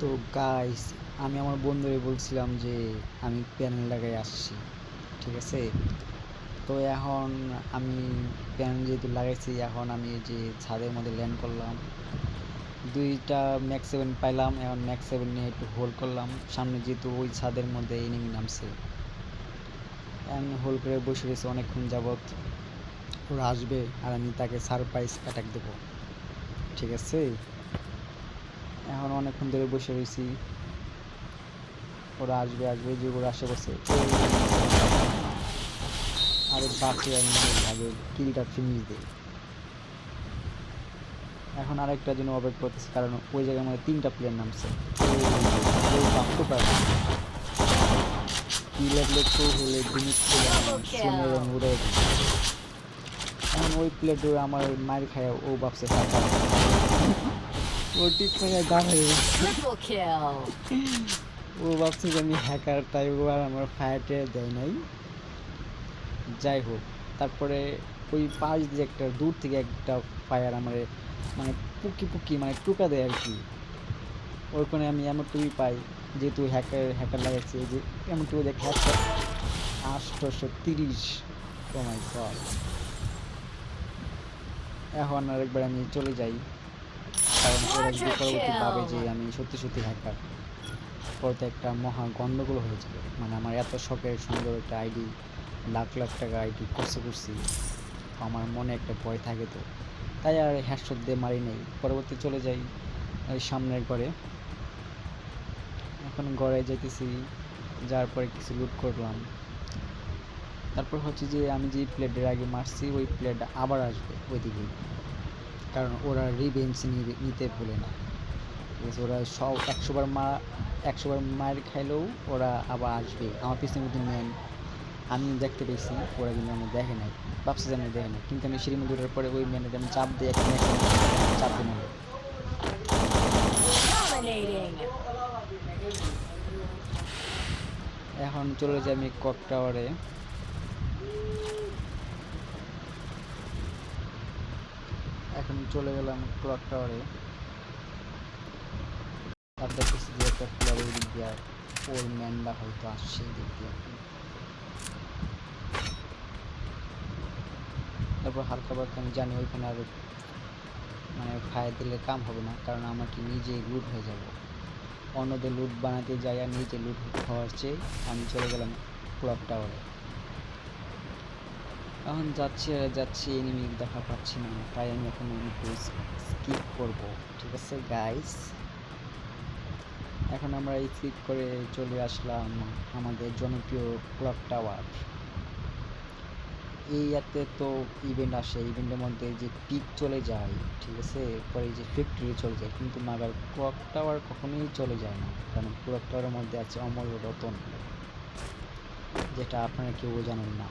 তো গাইস, আমি আমার বন্ধুরে বলছিলাম যে আমি প্যানেল লাগাই আসছি, ঠিক আছে। তো এখন আমি প্যানেল যেহেতু লাগাইছি, এখন আমি যে ছাদের মধ্যে ল্যান্ড করলাম, দুইটা ম্যাক্স 7 পাইলাম। এখন ম্যাক্স 7 নিয়ে একটু হোল্ড করলাম, সামনে যেহেতু ওই ছাদের মধ্যে এনিমি নামছে। এখন হোল্ড করে বসে রয়েছে অনেকক্ষণ যাবৎ। ওরা আসবে আর আমি তাকে সারপ্রাইজ অ্যাটাক দেবো, ঠিক আছে। এখন অনেকক্ষণ ধরে বসে রয়েছি, ওরা আসবে আসবে যে ওরা আসে বসে। আরে বাঁচে, আমি আগে কিলটা ফিনিশ দিই। এখন আরেকটার জন্য অপেক্ষা করতেছি, কারণ ওই জায়গার মধ্যে 3টা প্লেয়ার নামছে। ভাবতে পারে কি লাগলে তো হলে জিনিস সোনে রং উড়ে। এখন ওই প্লেয়ারটা আমার মায়ের খায়, ও ভাবছে হ্যাকার। ও ঠিক করে গান হয়ে গেছে। ও ভাবছে যে আমি হ্যাকার, তাই ও আর আমার ফায়ারটা দেয় নাই। যাই হোক, তারপরে ওই পাশ দিয়ে একটা দূর থেকে একটা ফায়ার আমার মানে পুকি মানে টুকা দেয় আর কি। ওইখানে আমি এমন টুপি পাই, যেহেতু হ্যাকার লাগাচ্ছি, যে এমন টুপি দেখে 830। ও মাই গড। এখন আরেকবার আমি চলে যাই, কারণ ওরা যদি পরবর্তী ভাবে যে আমি সত্যি সত্যি হ্যাকার, পরে তো একটা মহা গন্ডগোল হয়ে যাবে। মানে আমার এত শখের সুন্দর একটা আইডি, লাখ লাখ টাকা আইডি খরচ করছি, আমার মনে একটা ভয় থাকে। তো তাই আর হেডশট দিয়ে মারি নেই, পরবর্তী চলে যাই ওই সামনের ঘরে। এখন ঘরে যাইতেছি, যাওয়ার পরে কিছু লুট করলাম। তারপর হচ্ছে যে আমি যে প্লেটের আগে মারছি, ওই প্লেটটা আবার আসবে ওইদিকেই, কারণ ওরা রিভেঞ্জ নিতে ভুলে না, ঠিক আছে। ওরা সব 100বার মার খাইলেও ওরা আবার আসবে আমার পিছনে কিন্তু ম্যান। আমি দেখতে পেয়েছি, ওরা কিন্তু আমি দেখে নাই, ভাবছি যে আমি দেখে নাই, কিন্তু আমি সিঁড়ির মধ্যে ওঠার পরে ওই ম্যানেটা আমি চাপ দিয়ে একটা চাপ দিয়ে নেব। এখন চলে যাই আমি কক টাওয়ারে। এখন চলে গেলাম ক্লক টাওয়ারে। আর দেখতেছি যে একটা প্লেয়ার ওই দিক দিয়ে, ওর ম্যানটা হয়তো আসছে এই দিক দিয়ে। তারপর হালকা পাতলা আমি জানি ওইখানে আর মানে ফায়ার দিলে কাম হবে না, কারণ আমাকে নিজেই লুট হয়ে যাব। অন্যদের লুট বানাতে যাই আর নিজে লুট হওয়ার চেয়ে আমি চলে গেলাম ক্লক টাওয়ারে। এখন যাচ্ছি এনিমি দেখা পাচ্ছি না, তাই আমি এখন একটু স্কিপ করব, ঠিক আছে গাইস। এখন আমরা স্কিপ করে চলে আসলাম আমাদের জনপ্রিয় ক্লক টাওয়ার। এই ইয়াতে তো ইভেন্ট আসে, ইভেন্টের মধ্যে যে পিক চলে যায়, ঠিক আছে, পরে যে ফ্যাক্টরি চলে যায়, কিন্তু মাগার ক্লক টাওয়ার কখনোই চলে যায় না, কারণ ক্লক টাওয়ারের মধ্যে আছে অমূল্য রতন, যেটা আপনারা কেউ জানেন না।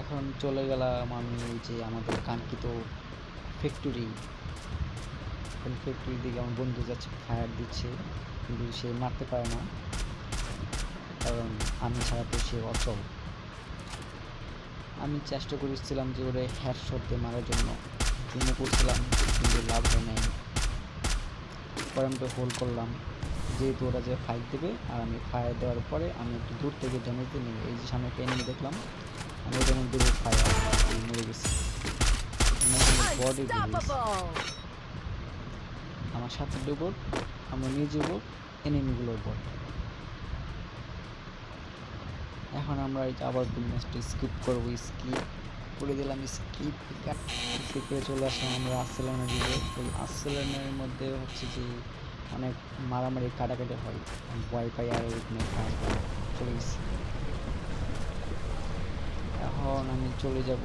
এখন চলে গেলাম আমি যে আমাদের কাঙ্ক্ষিত ফ্যাক্টরি। এখন ফ্যাক্টরির দিকে আমার বন্ধু যাচ্ছে, ফায়ার দিচ্ছে, কিন্তু সে মারতে পারে না, কারণ আমি ছাড়া তো সে অচল। আমি চেষ্টা করেছিলাম যে ওরে হেডশট দিয়ে মারার জন্য, জুমও করছিলাম, কিন্তু লাভ হয় নাই। পরে আমি তো হোল্ড করলাম, যেহেতু ওরা যে ফাইট দেবে, আর আমি ফায়ার দেওয়ার পরে আমি একটু দূর থেকে ড্যামেজ দিয়ে নেব। এই যে সামনে একটা এনিমি দেখলাম, আমি ওটার মধ্যে ফায়ার মরে গেছি। বডি আমার সাথে ডুবোট, আমরা নিজে বোট, এনিমিগুলোর বোট। এখন আমরা এই আবার ম্যাচটা স্কিপ করবো, স্কিপ করে দিলাম, স্কিপ করে চলে আসলাম আমরা আর্সেনালের দিকে। ওই আর্সেনালের মধ্যে হচ্ছে যে অনেক মারামারি কাটাকাটি হয়, ভয় পাই আর ওইখানে চলে গেছি। এখন আমি চলে যাব,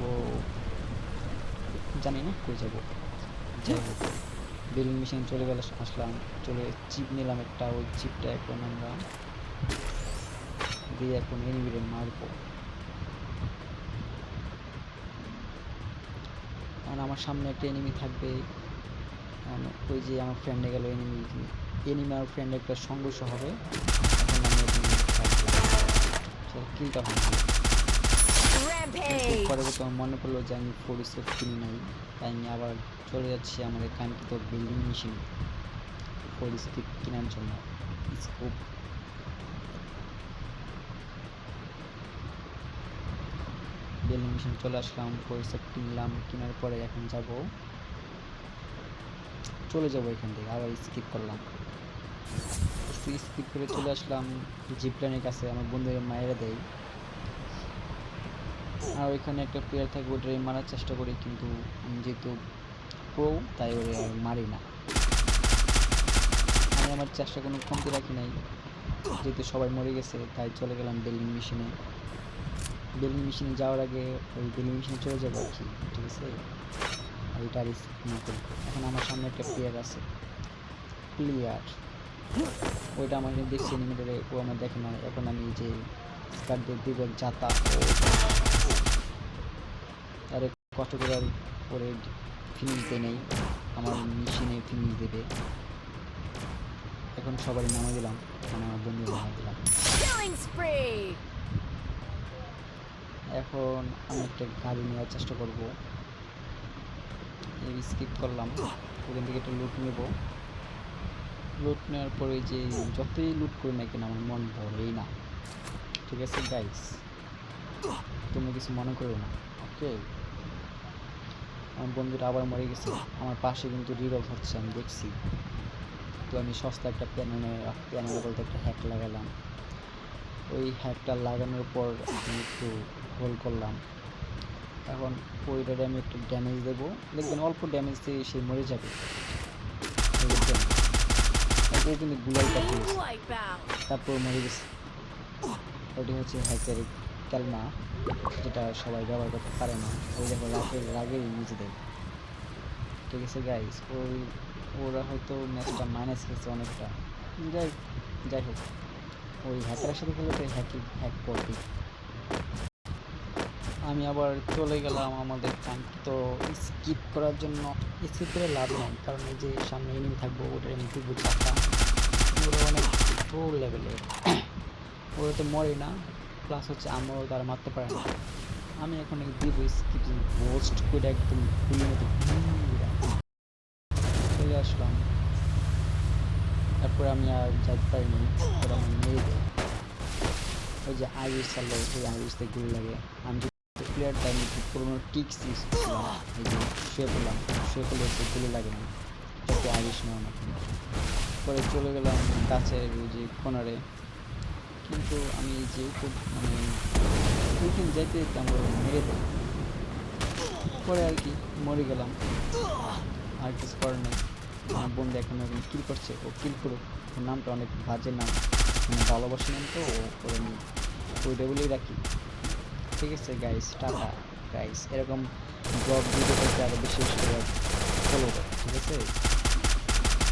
জানি না কই যাব। যাই হোক, বিলিং মেশিন চলে গেলে আসলাম, চলে চিপ নিলাম একটা, ওই চিপটা এখন আমরা দিয়ে এখন এনিমিরে মারবো। কারণ আমার সামনে একটা এনিমি থাকবে, ওই যে আমার ফ্রেন্ডে গেল এনিমি আর ফ্রেন্ড একটা সংঘর্ষ হবে। এখন আমি কিলটা হয় পরে আমার মনে পড়লো যে আমি 4 স্কোপ কিনি নাই, তাই আমি আবার চলে যাচ্ছি আমাদের কাঙ্ক্ষিত বিল্ডিং মেশিন। ফোর স্কিপ কেনার জন্য স্কোপ। বেলিং মেশিন চলে আসলাম, ফোর স্কিপ কিনলাম, কেনার পরে এখন চলে যাব এখান থেকে, আবার স্কিপ করলাম, স্কিপ করে চলে আসলাম জিপলাইনের কাছে। আমার বন্ধুদের মায়েরা দেয়, আর ওইখানে একটা প্লেয়ার থাকে, ওটাই মারার চেষ্টা করি, কিন্তু আমি যেহেতু প্রো তাই ওরে মারি না। আমি আমার চেষ্টা কোনো কমতি রাখি নাই, যেহেতু সবাই মরে গেছে তাই চলে গেলাম বিল্ডিং মেশিনে। বিল্ডিং মেশিনে যাওয়ার আগে ওই বিল্ডিং মেশিনে চলে যাবো আর কি, ঠিক আছে। আর এটা রিস্ক না করি। এখন আমার সামনে একটা প্লেয়ার আছে, ওইটা আমাকে দেখছে এনিমেটারে, ও আমার দেখে না। এখন আমি যে স্কার দিয়ে দিব যাতা, আরে কষ্ট করে আর পরে ফিনিশ দেয় নেই, আমার মেশিনে ফিনিশ দেবে। এখন সবাই নামা দিলাম, মানে আমার বন্ধু নামা দিলাম। এখন আমি একটা গাড়ি নেওয়ার চেষ্টা করব, স্কিপ করলাম, ওখান থেকে একটা লুট নেব। লুট নেওয়ার পরে যে যতই লুট করি না কেন আমার মন ভরেই না, ঠিক আছে গাইস, তুমি কিছু মনে করো না, ওকে। আমার বন্ধুটা আবার মরে গেছে, আমার পাশে কিন্তু রিভলভ হচ্ছে, আমি দেখছি। তো আমি সস্তা একটা প্যানেল বলতে একটা হ্যাক লাগালাম। ওই হ্যাকটা লাগানোর পর আমি একটু হোল করলাম। এখন ওইটারে আমি একটু ড্যামেজ দেবো, দেখবেন অল্প ড্যামেজ দিয়ে সে মরে যাবে। ও কিন্তু গুলাই কাটিয়েছে, তারপর মরে গেছে। ওটি হচ্ছে হ্যাকের ক্যালমা, যেটা সবাই ব্যবহার করতে পারে না। ওই দেখো রাগের ইউজ দেয়, ঠিক আছে গাইস। ওরা হয়তো ম্যাচটা মাইনাস খেয়েছে অনেকটা, যাই হোক, ওই হ্যাকারের সাথে খেলে তো হ্যাক করবে। আমি আবার চলে গেলাম আমাদের কাঙ্ক্ষিত স্কিপ করার জন্য। স্কিপ করে লাভ নাই, কারণ এই যে সামনে এনিমি থাকবো, ওটার এমনি খুব চাপা, ওরা অনেক প্রো লেভেলের, ওরা তো মরে না, প্লাস হচ্ছে আমরাও তারা মারতে পারে না। আমি এখন দিব স্কিপ পোস্ট করে একদম খুলে মতো চলে আসলাম। তারপরে আমি আর যাইতে পারিনি, ওরা আমার মেরে দেয়। ওই যে আইরিশ চাললো, ওই আইরিশতে গুলি লাগে। আমি প্লেয়ার টাইম পুরোনো টিক্স ইউজ করছিলাম, এই যে শুয়ে পড়লাম, শুয়ে পড়লে যে গুলি লাগে না, যাতে আইরিশ নেওয়া না। পরে চলে গেলাম গাছের ওই যে কোনারে, কিন্তু আমি যে খুব মানে ওইখানে যাইতে যেতে আমার মেরে দেয়। পরে আর কি মরে গেলাম, আর কিছু করার নেই। আমার বন্ধু এখন কিল করছে, ও কিল করুক, ওর নামটা অনেক বাজে নাম, মানে ভালোবাসি নাম, তো ওর আমি ওইটা বলেই রাখি, ঠিক আছে গাইস। টাটা গাইস, এরকম ব্লগ ভিডিও করতে আরও বেশি বেশি করে ফলো করো, ঠিক আছে।